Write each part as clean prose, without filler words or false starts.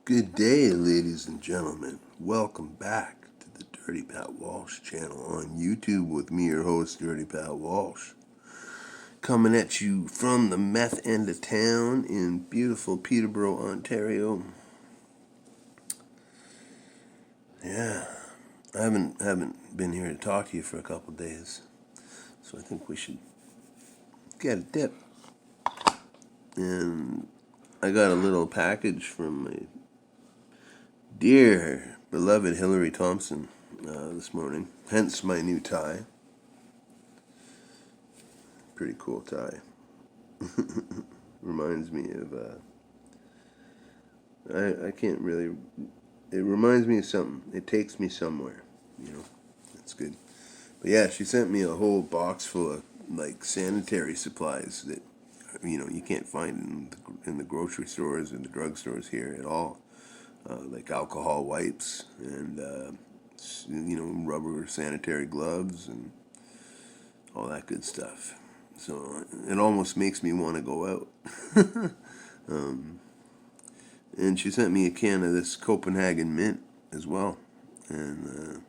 Good day, ladies and gentlemen. Welcome back to the Dirty Pat Walsh channel on YouTube with me, your host, Dirty Pat Walsh. Coming at you from the meth end of town in beautiful Peterborough, Ontario. Yeah, I haven't been here to talk to you for a couple days, so I think we should get a dip. And I got a little package from my dear beloved Hillary Thompson this morning, hence my new tie. Pretty cool tie. Reminds me of, I can't really, it reminds me of something. It takes me somewhere, That's good. But yeah, she sent me a whole box full of, like, sanitary supplies that, you can't find in the grocery stores and the drugstores here at all. Like alcohol wipes and, rubber sanitary gloves and all that good stuff. So it almost makes me want to go out. And she sent me a can of this Copenhagen mint as well. And,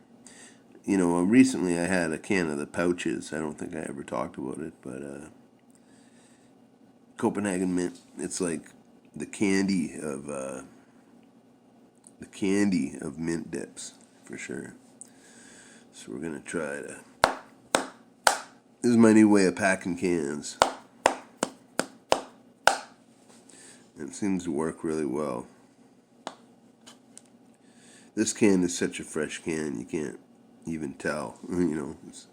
recently I had a can of the pouches. I don't think I ever talked about it, but Copenhagen mint, it's like the candy of mint dips, for sure. So we're going to try to... This is my new way of packing cans. It seems to work really well. This can is such a fresh can, you can't even tell. It's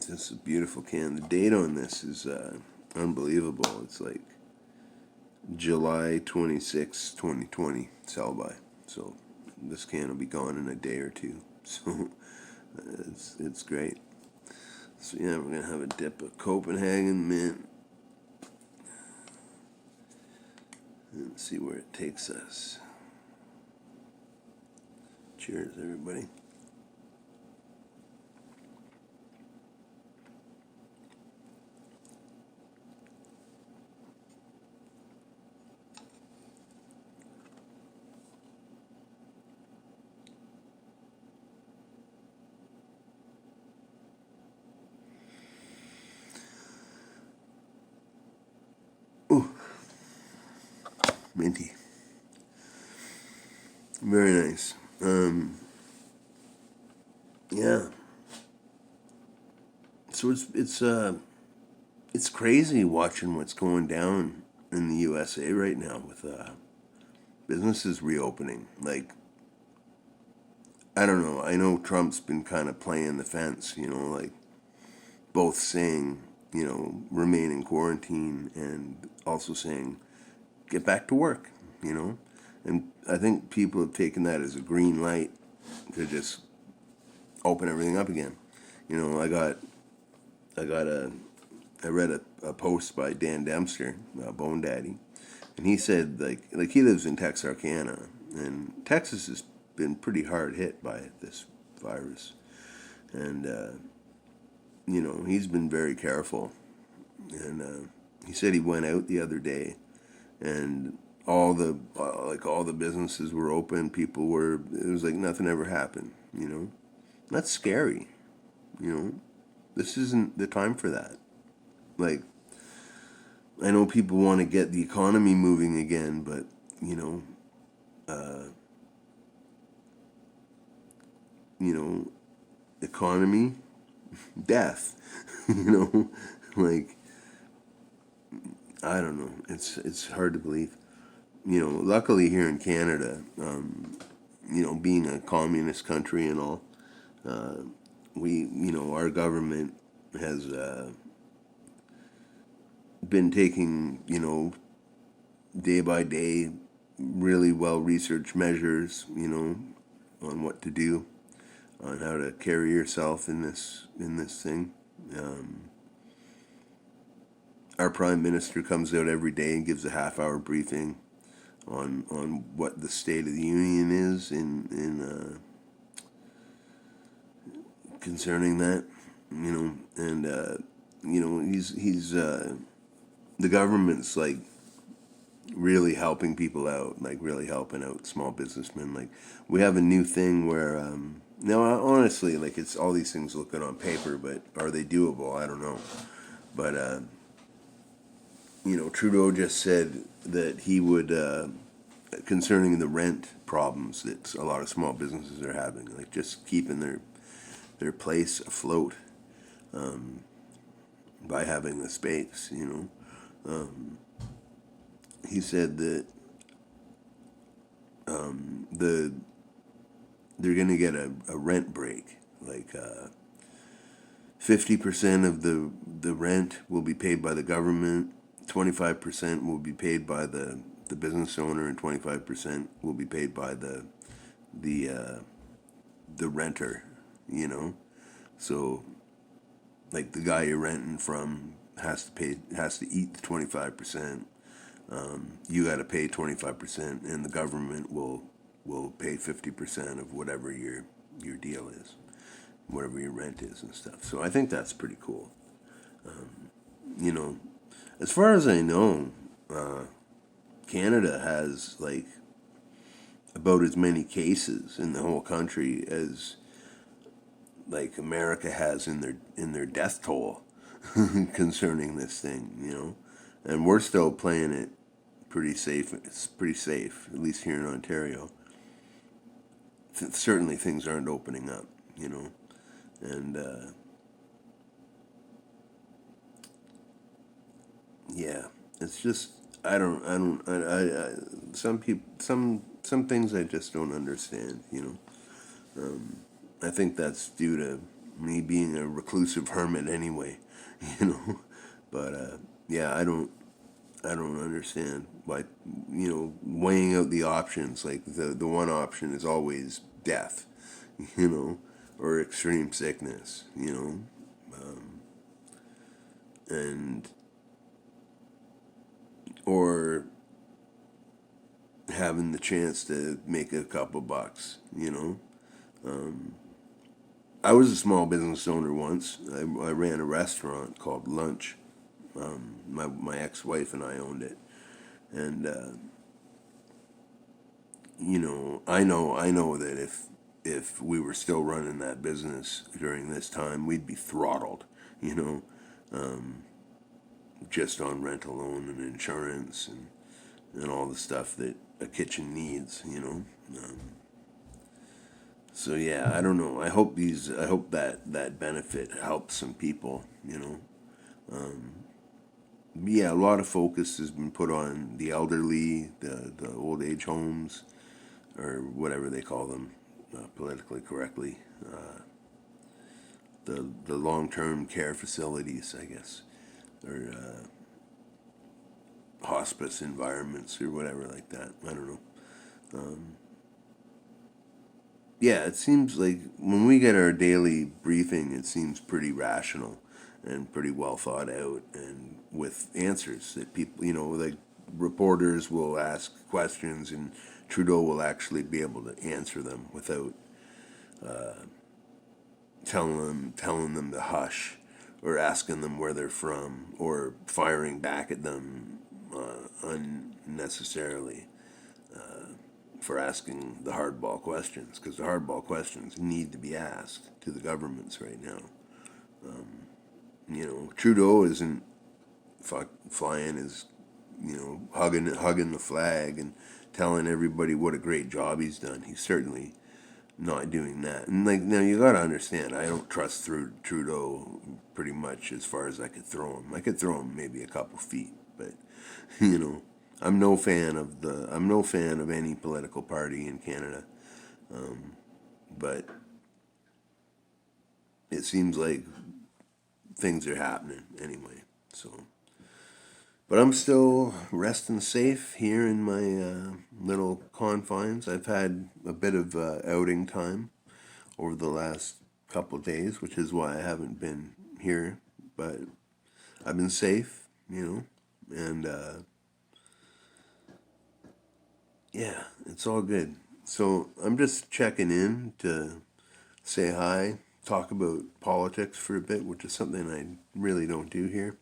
just a beautiful can. The date on this is unbelievable. It's like July 26, 2020 sell by. So this can will be gone in a day or two. So it's great. So yeah, we're gonna have a dip of Copenhagen mint and see where it takes us. Cheers, everybody. Ooh, minty. Very nice. Yeah. So it's crazy watching what's going down in the USA right now with businesses reopening. Like, I don't know. I know Trump's been kind of playing the fence, like both saying, remain in quarantine and also saying, get back to work, And I think people have taken that as a green light to just open everything up again. I read a post by Dan Dempster, Bone Daddy, and he said like he lives in Texarkana, and Texas has been pretty hard hit by this virus, and he's been very careful, and he said he went out the other day, and all the businesses were open. People were. It was like nothing ever happened. That's scary. This isn't the time for that. Like, I know people want to get the economy moving again, but economy, death. Like, I don't know. It's hard to believe. Luckily here in Canada, being a communist country and all, our government has been taking, day by day, really well researched measures, on what to do, on how to carry yourself in this thing. Our prime minister comes out every day and gives a half-hour briefing on what the state of the union is in concerning that, and. He's the government's like really helping people out, like really helping out small businessmen. Like we have a new thing where, now honestly, like it's all these things look good on paper, but are they doable? I don't know. But Trudeau just said that he would, concerning the rent problems that a lot of small businesses are having, like just keeping their place afloat, by having the space. He said that the they're going to get a rent break, like 50% of the rent will be paid by the government, 25% will be paid by the business owner, and 25% will be paid by the the renter. You know, so like the guy you're renting from has to eat the 25%. You got to pay 25%, and the government will pay 50% of whatever your deal is, whatever your rent is and stuff. So I think that's pretty cool. You know, as far as I know, Canada has like about as many cases in the whole country as like America has in their death toll concerning this thing. And we're still playing it pretty safe. It's pretty safe, at least here in Ontario. Certainly, things aren't opening up. And yeah, it's just some people, some things I just don't understand. I think that's due to me being a reclusive hermit anyway. you know. But yeah, I don't understand why, weighing out the options. Like the one option is always death, or extreme sickness, and or having the chance to make a couple bucks. I was a small business owner once. I ran a restaurant called Lunch. My ex-wife and I owned it, and I know that if we were still running that business during this time, we'd be throttled, you know, just on rent alone and insurance and all the stuff that a kitchen needs. So yeah, I don't know. I hope that benefit helps some people. Yeah, a lot of focus has been put on the elderly, the old age homes, or whatever they call them, politically correctly. The long term care facilities, I guess, or hospice environments, or whatever like that. I don't know. Yeah, it seems like when we get our daily briefing, it seems pretty rational and pretty well thought out, and with answers that people, like reporters will ask questions, and Trudeau will actually be able to answer them without telling them to hush, or asking them where they're from, or firing back at them unnecessarily for asking the hardball questions, because the hardball questions need to be asked to the governments right now. Trudeau isn't flying his, hugging the flag and telling everybody what a great job he's done. He's certainly not doing that. And like now, you gotta understand, I don't trust through Trudeau pretty much as far as I could throw him. I could throw him maybe a couple feet, but you know, I'm no fan of any political party in Canada. But it seems like things are happening anyway. So, but I'm still resting safe here in my little confines. I've had a bit of outing time over the last couple days, which is why I haven't been here. But I've been safe, and yeah, it's all good. So I'm just checking in to say hi, talk about politics for a bit, which is something I really don't do here.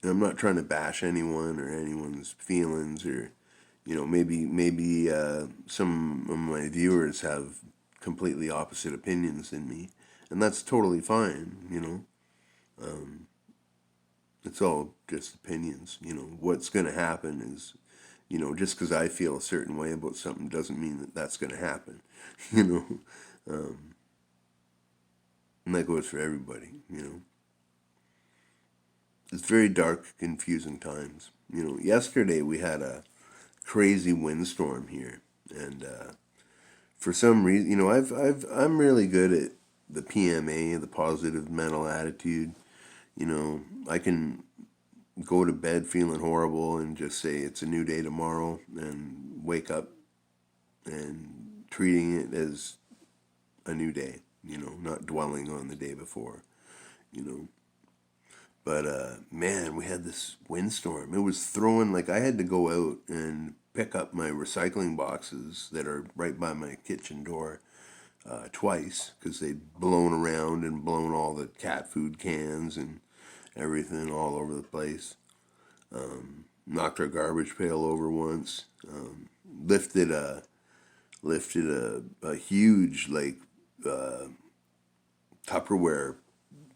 And I'm not trying to bash anyone or anyone's feelings, or maybe some of my viewers have completely opposite opinions than me, and that's totally fine. It's all just opinions. What's going to happen is, just because I feel a certain way about something doesn't mean that that's going to happen. you know, and that goes for everybody. It's very dark, confusing times. Yesterday we had a crazy windstorm here, and for some reason, I'm really good at the PMA, the positive mental attitude. I can go to bed feeling horrible and just say it's a new day tomorrow, and wake up and treating it as a new day. Not dwelling on the day before. You know, But man, we had this windstorm. It was throwing, like, I had to go out and pick up my recycling boxes that are right by my kitchen door twice, because they'd blown around and blown all the cat food cans and everything all over the place. Knocked our garbage pail over once. Lifted a huge, like, Tupperware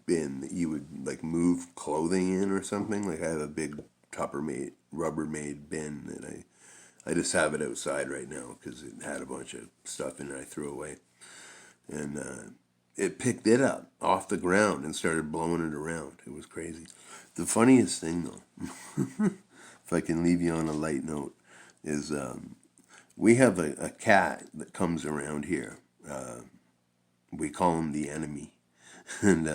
bin that you would, like, move clothing in or something. Like, I have a big Rubbermaid bin that I just have it outside right now because it had a bunch of stuff in it I threw away. And it picked it up off the ground and started blowing it around. It was crazy. The funniest thing, though, if I can leave you on a light note, is we have a cat that comes around here. We call him the enemy. And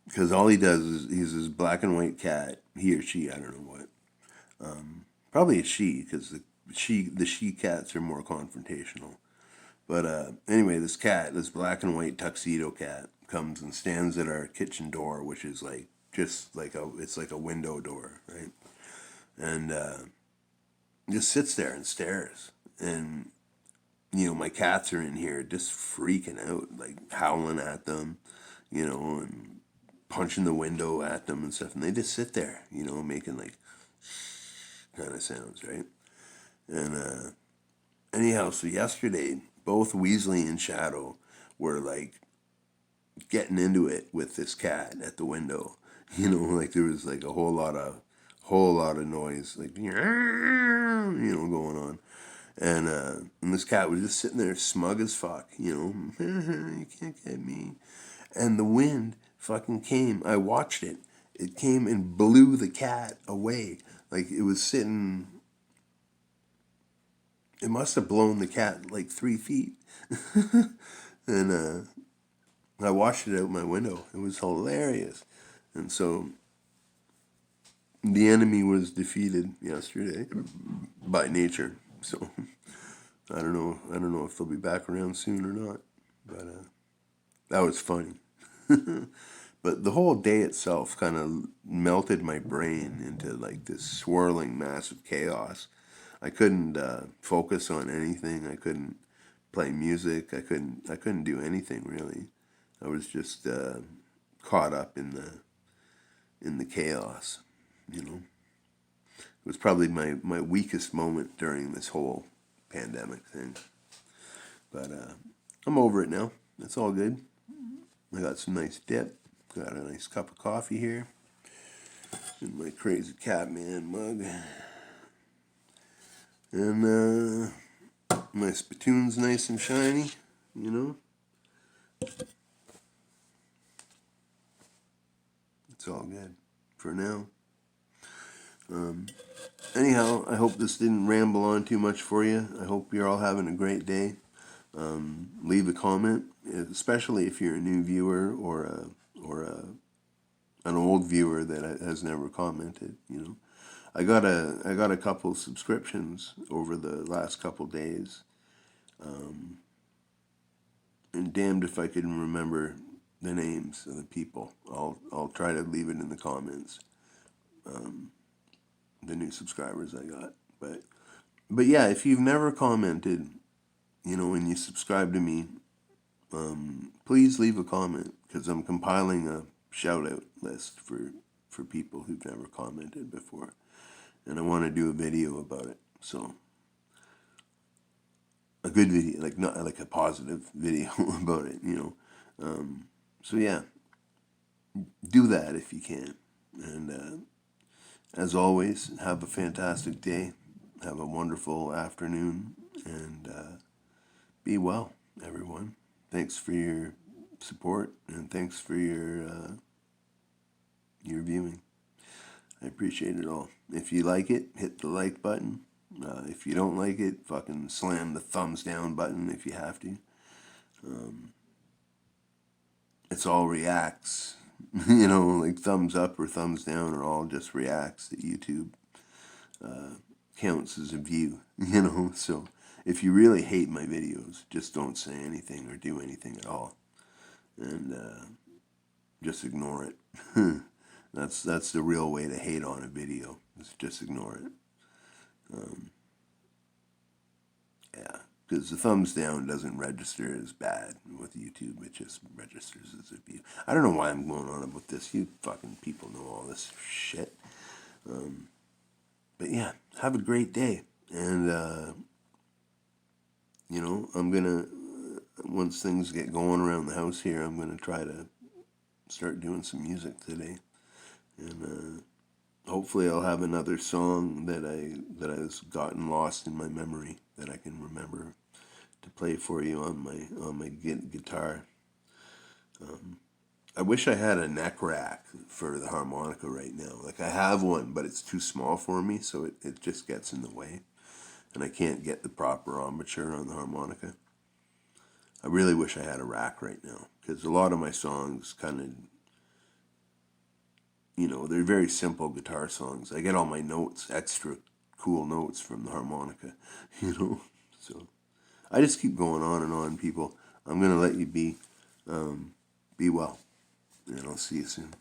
because all he does is he's this black and white cat, he or she, I don't know what. Probably a she, because the she cats are more confrontational. But anyway, this black and white tuxedo cat, comes and stands at our kitchen door, which is like it's like a window door, right? And just sits there and stares. And my cats are in here just freaking out, like howling at them, and punching the window at them and stuff, and they just sit there, making like kind of sounds, right? And anyhow, so yesterday, both Weasley and Shadow were like getting into it with this cat at the window. Like there was like a whole lot of noise, like going on. And this cat was just sitting there smug as fuck, you can't get me. And the wind fucking came. I watched it. It came and blew the cat away. Like it was sitting. It must have blown the cat like 3 feet. And I watched it out my window. It was hilarious. And so the enemy was defeated yesterday by nature. So I don't know. I don't know if they'll be back around soon or not. But that was funny. But the whole day itself kind of melted my brain into like this swirling mass of chaos. I couldn't focus on anything. I couldn't play music. I couldn't do anything really. I was just caught up in the chaos. It was probably my weakest moment during this whole pandemic thing. But I'm over it now. It's all good. I got some nice dip. Got a nice cup of coffee here. In my crazy Catman mug. And my spittoon's nice and shiny, It's all good for now. Anyhow, I hope this didn't ramble on too much for you. I hope you're all having a great day. Leave a comment, especially if you're a new viewer or an old viewer that has never commented. I got a couple subscriptions over the last couple days, and damned if I can remember the names of the people. I'll try to leave it in the comments. The new subscribers I got, but yeah, if you've never commented, and you subscribe to me, please leave a comment, because I'm compiling a shout out list for for people who've never commented before. And I want to do a video about it. So, a good video, like not like a positive video about it, So yeah, do that if you can. And as always, have a fantastic day. Have a wonderful afternoon. And be well, everyone. Thanks for your support, and thanks for your viewing. I appreciate it all. If you like it, hit the like button. If you don't like it, fucking slam the thumbs down button if you have to. It's all reacts. Like thumbs up or thumbs down are all just reacts that YouTube counts as a view, So if you really hate my videos, just don't say anything or do anything at all. And just ignore it. That's the real way to hate on a video, is just ignore it. Yeah, because the thumbs down doesn't register as bad with YouTube. It just registers as a view. I don't know why I'm going on about this. You fucking people know all this shit. But yeah, have a great day. And, I'm going to, once things get going around the house here, I'm going to try to start doing some music today. And hopefully I'll have another song that has gotten lost in my memory that I can remember to play for you on my guitar. I wish I had a neck rack for the harmonica right now. Like, I have one, but it's too small for me, so it just gets in the way. And I can't get the proper embouchure on the harmonica. I really wish I had a rack right now, because a lot of my songs kind of, they're very simple guitar songs. I get all my notes, extra cool notes from the harmonica, So I just keep going on and on, people. I'm going to let you be. Be well, and I'll see you soon.